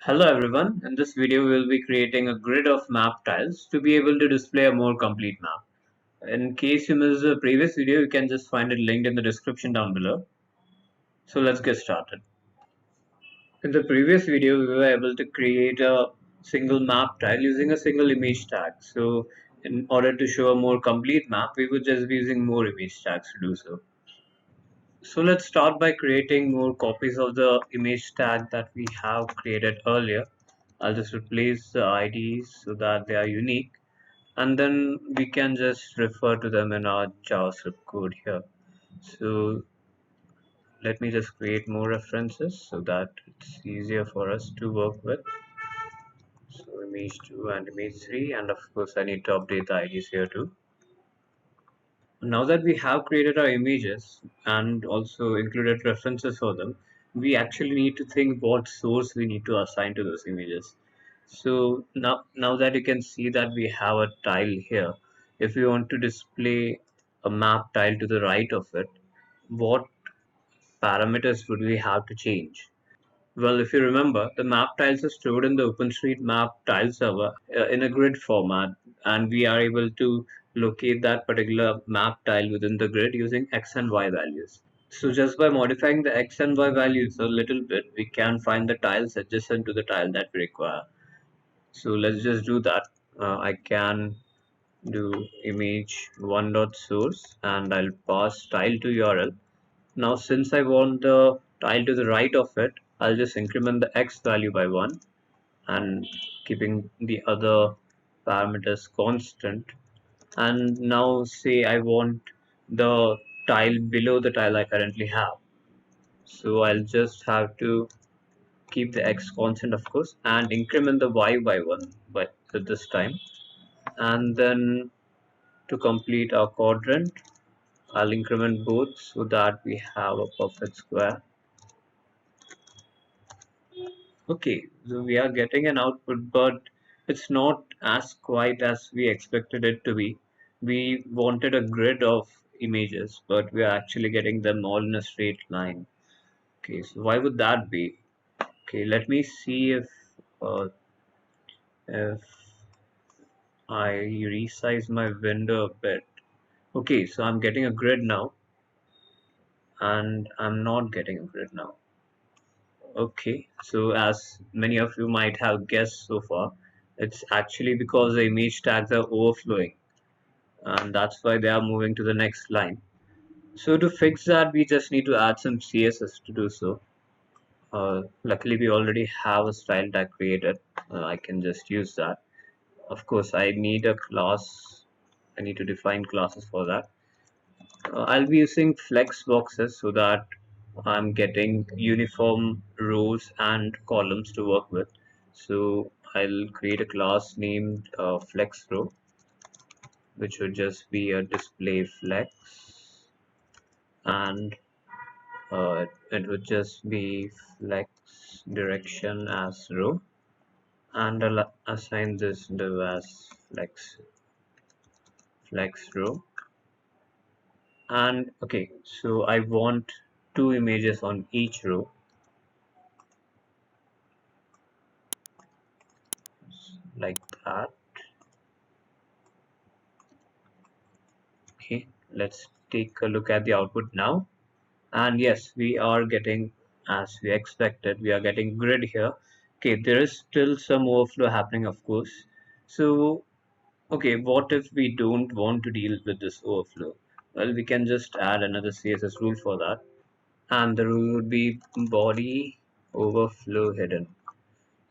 Hello everyone, in this video we will be creating a grid of map tiles to be able to display a more complete map. In case you missed the previous video, you can just find it linked in the description down below. So let's get started. In the previous video we were able to create a single map tile using a single image tag. So in order to show a more complete map, we would just be using more image tags to do so. So let's start by creating more copies of the image tag that we have created earlier. I'll just replace the IDs so that they are unique, and then we can just refer to them in our JavaScript code here. So let me just create more references so that it's easier for us to work with. So image 2 and image 3, and of course I need to update the IDs here too. Now that we have created our images and also included references for them, we actually need to think what source we need to assign to those images. So now that you can see that we have a tile here, if we want to display a map tile to the right of it, what parameters would we have to change? Well, if you remember, the map tiles are stored in the OpenStreetMap tile server in a grid format, and we are able to locate that particular map tile within the grid using X and Y values. So just by modifying the X and Y values a little bit, we can find the tiles adjacent to the tile that we require. So let's just do that. I can do image one dot source and I'll pass tile to URL. Now since I want the tile to the right of it, I'll just increment the X value by 1 and keeping the other parameters constant. And now say I want the tile below the tile I currently have. So I'll just have to keep the X constant of course and increment the Y by 1 but at this time. And then to complete our quadrant, I'll increment both so that we have a perfect square. Okay, so we are getting an output, but it's not as quite as we expected it to be. We wanted a grid of images, but we are actually getting them all in a straight line. Okay, so why would that be? Okay, let me see if I resize my window a bit. Okay, so I'm getting a grid now, and I'm not getting a grid now. Okay, so as many of you might have guessed so far, it's actually because the image tags are overflowing, and that's why they are moving to the next line. So to fix that, we just need to add some CSS to do so. Luckily, we already have a style tag created. I can just use that. Of course, I need a class. I need to define classes for that. I'll be using flex boxes so that I'm getting uniform rows and columns to work with. So I'll create a class named flex row, which would just be a display flex, and it would just be flex direction as row, and I'll assign this div as flex row. And okay, so I want two images on each row like that. Okay, let's take a look at the output now. And yes, we are getting, as we expected, we are getting grid here. Okay, there is still some overflow happening, of course. So okay, what if we don't want to deal with this overflow? Well, we can just add another CSS rule for that, and the rule would be body overflow hidden.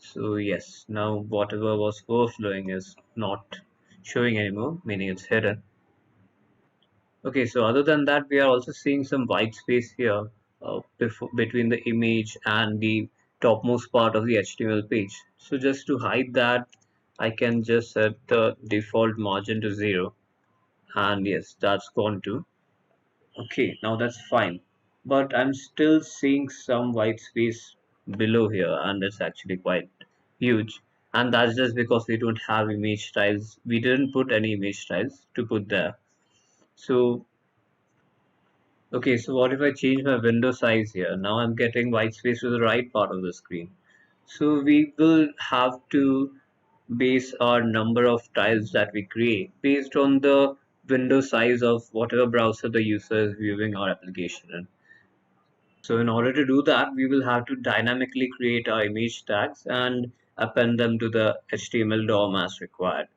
So yes, now whatever was overflowing is not showing anymore, meaning it's hidden. Okay, so other than that, we are also seeing some white space here between the image and the topmost part of the HTML page. So just to hide that, I can just set the default margin to 0. And yes, that's gone too. Okay, now that's fine. But I'm still seeing some white space below here, and it's actually quite huge. And that's just because we don't have image styles. We didn't put any image styles to put there. So okay, so what if I change my window size here? Now I'm getting white space to the right part of the screen. So we will have to base our number of tiles that we create based on the window size of whatever browser the user is viewing our application in. So in order to do that, we will have to dynamically create our image tags and append them to the HTML DOM as required.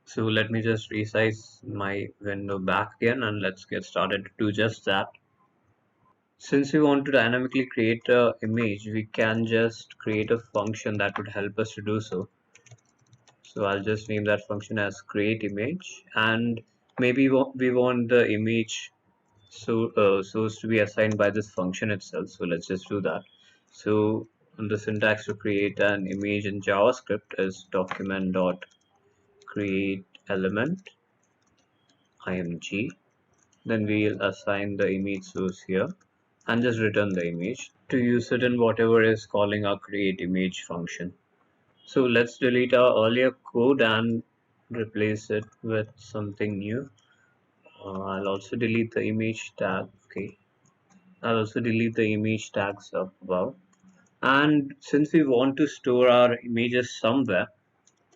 So let me just resize my window back again and let's get started to do just that. Since we want to dynamically create an image, we can just create a function that would help us to do so. So I'll just name that function as create image, and maybe we want the image source to be assigned by this function itself. So let's just do that. So the syntax to create an image in JavaScript is document.create element img. Then we'll assign the image source here and just return the image to use it in whatever is calling our create image function. So let's delete our earlier code and replace it with something new. I'll also delete the image tag. Okay, I'll also delete the image tags up above. And since we want to store our images somewhere,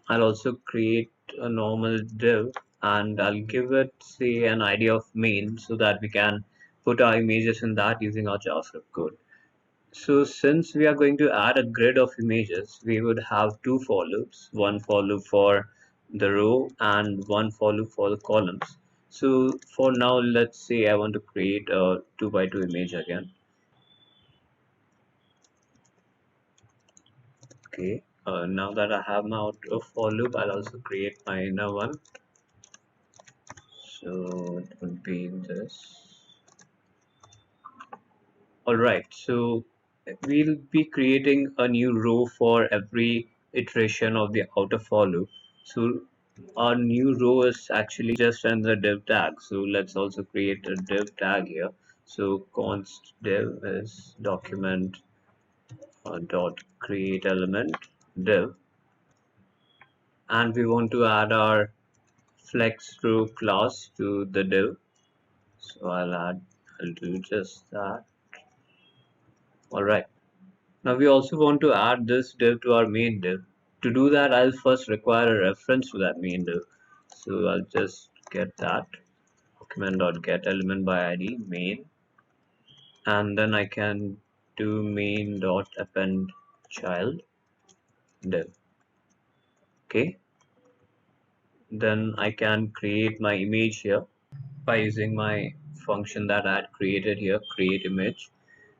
I'll also create a normal div and I'll give it, say, an ID of main so that we can put our images in that using our JavaScript code. So since we are going to add a grid of images, we would have two for loops, one for loop for the row and one for loop for the columns. So for now, let's say I want to create a 2 by 2 image again. Okay, now that I have my outer for loop, I'll also create my inner one. So it would be this. Alright, so we'll be creating a new row for every iteration of the outer for loop. So our new row is actually just under div tag. So let's also create a div tag here. So const div is document dot create element div, and we want to add our flex row class to the div. So I'll do just that. Alright. Now we also want to add this div to our main div. To do that, I'll first require a reference to that main div. So I'll just get that document.get element by id main, and then I can do main.append child div. Okay. Then I can create my image here by using my function that I had created here, create image.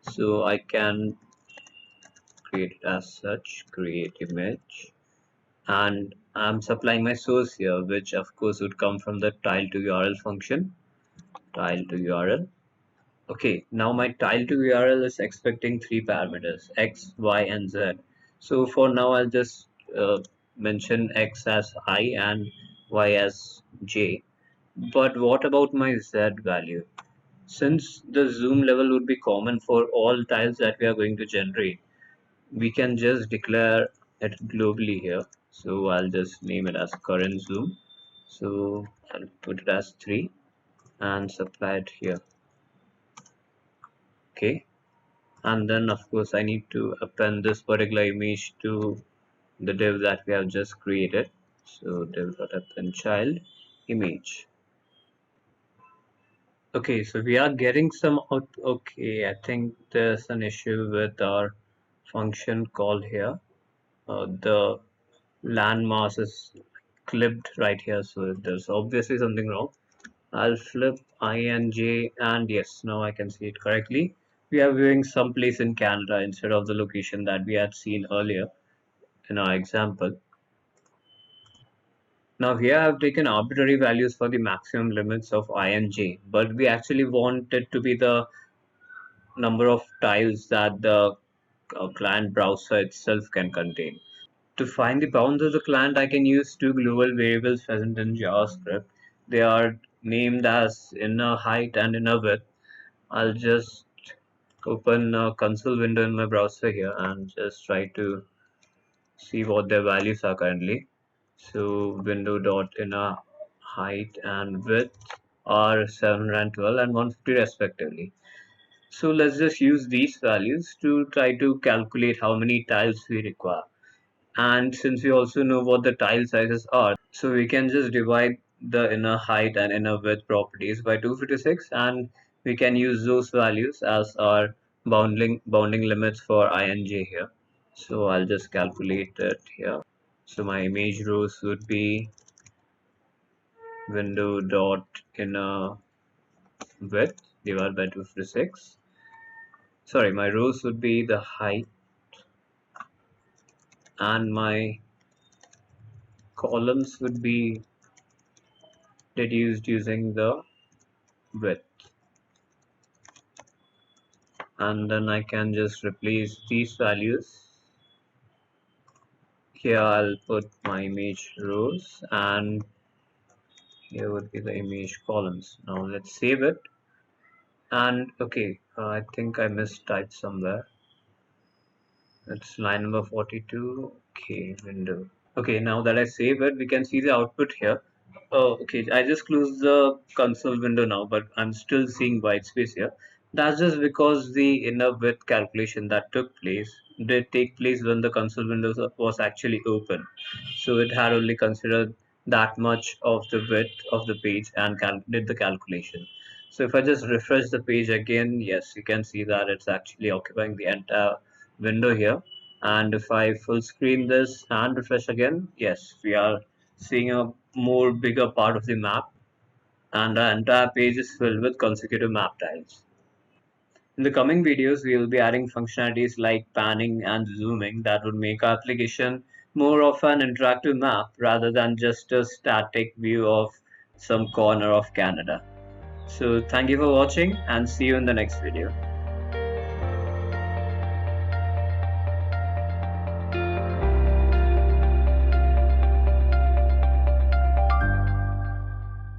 So I can create it as such, create image, and I'm supplying my source here, which of course would come from the tile to URL function, tile to URL. Okay, now my tile to URL is expecting three parameters, x, y, and z. So for now, I'll just mention x as I and y as j. But what about my z value? Since the zoom level would be common for all tiles that we are going to generate, we can just declare it globally here. So I'll just name it as current zoom. So I'll put it as 3 and supply it here. Okay. And then of course I need to append this particular image to the div that we have just created. So div.append child image. Okay, so we are getting some out. Okay, I think there's an issue with our function call here. The landmass is clipped right here, so there's obviously something wrong. I'll flip I and J, and yes, now I can see it correctly. We are viewing someplace in Canada instead of the location that we had seen earlier in our example. Now here I've taken arbitrary values for the maximum limits of I and J, but we actually want it to be the number of tiles that the client browser itself can contain. To find the bounds of the client, I can use two global variables present in JavaScript. They are named as inner height and inner width. I'll just open a console window in my browser here and just try to see what their values are currently. So window dot inner height and width are 712 and 150 respectively. So let's just use these values to try to calculate how many tiles we require. And since we also know what the tile sizes are, so we can just divide the inner height and inner width properties by 256, and we can use those values as our bounding limits for I and j here. So I'll just calculate it here. So my image rows would be window dot inner width divided by 256. Sorry, my rows would be the height, and my columns would be deduced using the width. And then I can just replace these values. Here I'll put my image rows, and here would be the image columns. Now let's save it. And okay, I think I mistyped somewhere. It's line number 42. Okay, window. Okay, now that I save it, we can see the output here. Oh, okay, I just closed the console window now, but I'm still seeing white space here. That's just because the inner width calculation that took place did take place when the console window was actually open. So it had only considered that much of the width of the page and did the calculation. So if I just refresh the page again, yes, you can see that it's actually occupying the entire window here. And if I full screen this and refresh again, yes, we are seeing a more bigger part of the map, and the entire page is filled with consecutive map tiles. In the coming videos, we will be adding functionalities like panning and zooming that would make our application more of an interactive map rather than just a static view of some corner of Canada. So thank you for watching, and see you in the next video.